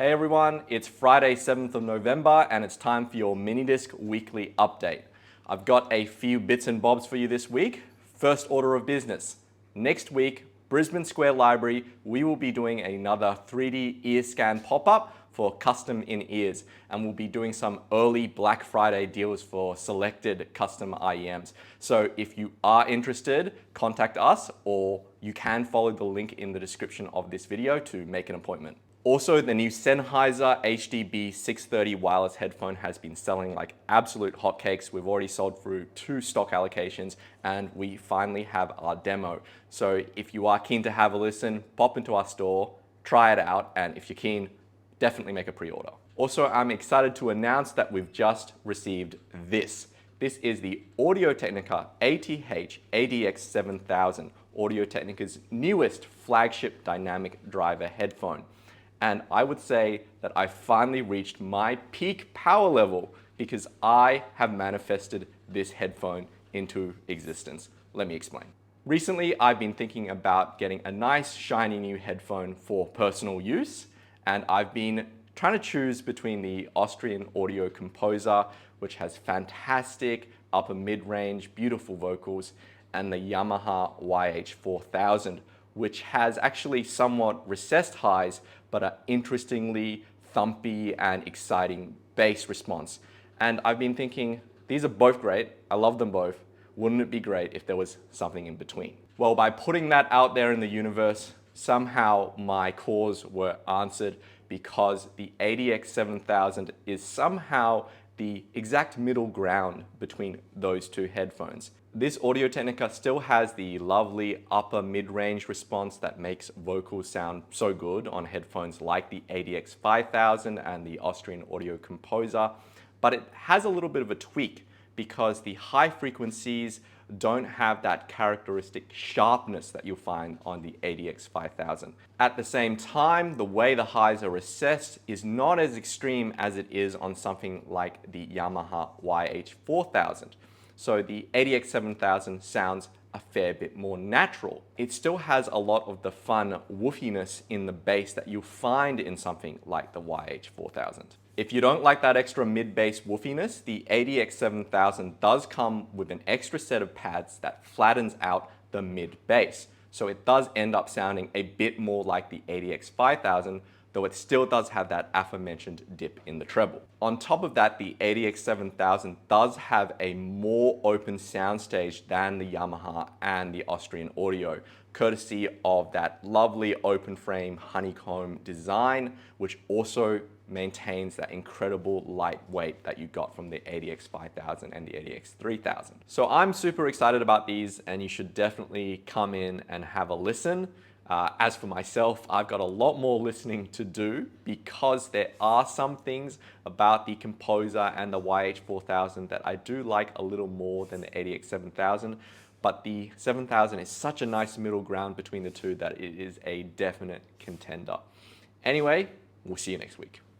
Hey everyone, it's Friday 7th of November and it's time for your Minidisc weekly update. I've got a few bits and bobs for you this week. First order of business. Next week, Brisbane Square Library, we will be doing another 3D ear scan pop-up for custom in-ears, and we'll be doing some early Black Friday deals for selected custom IEMs. So if you are interested, contact us, or you can follow the link in the description of this video to make an appointment. Also, the new Sennheiser HDB 630 wireless headphone has been selling like absolute hotcakes. We've already sold through 2 stock allocations and we finally have our demo. So if you are keen to have a listen, pop into our store, try it out, and if you're keen, definitely make a pre-order. Also, I'm excited to announce that we've just received this. This is the Audio-Technica ATH-ADX7000, Audio-Technica's newest flagship dynamic driver headphone. And I would say that I finally reached my peak power level because I have manifested this headphone into existence. Let me explain. Recently, I've been thinking about getting a nice shiny new headphone for personal use, and I've been trying to choose between the Austrian Audio Composer, which has fantastic upper mid-range, beautiful vocals, and the Yamaha YH4000, which has actually somewhat recessed highs, but an interestingly thumpy and exciting bass response. And I've been thinking, these are both great, I love them both. Wouldn't it be great if there was something in between? Well, by putting that out there in the universe, somehow my cause were answered because the ADX7000 is somehow the exact middle ground between those two headphones. This Audio-Technica still has the lovely upper mid-range response that makes vocals sound so good on headphones like the ADX5000 and the Austrian Audio Composer, but it has a little bit of a tweak because the high frequencies don't have that characteristic sharpness that you'll find on the ADX5000. At the same time, the way the highs are recessed is not as extreme as it is on something like the Yamaha YH4000. So the ADX7000 sounds a fair bit more natural. It still has a lot of the fun woofiness in the bass that you'll find in something like the YH4000. If you don't like that extra mid-bass woofiness, the ADX7000 does come with an extra set of pads that flattens out the mid-bass. So it does end up sounding a bit more like the ADX5000, though it still does have that aforementioned dip in the treble. On top of that, the ADX7000 does have a more open soundstage than the Yamaha and the Austrian Audio, courtesy of that lovely open frame honeycomb design, which also maintains that incredible lightweight that you got from the ADX5000 and the ADX3000. So I'm super excited about these and you should definitely come in and have a listen. As for myself, I've got a lot more listening to do because there are some things about the Composer and the YH4000 that I do like a little more than the ADX7000, but the 7000 is such a nice middle ground between the two that it is a definite contender. Anyway, we'll see you next week.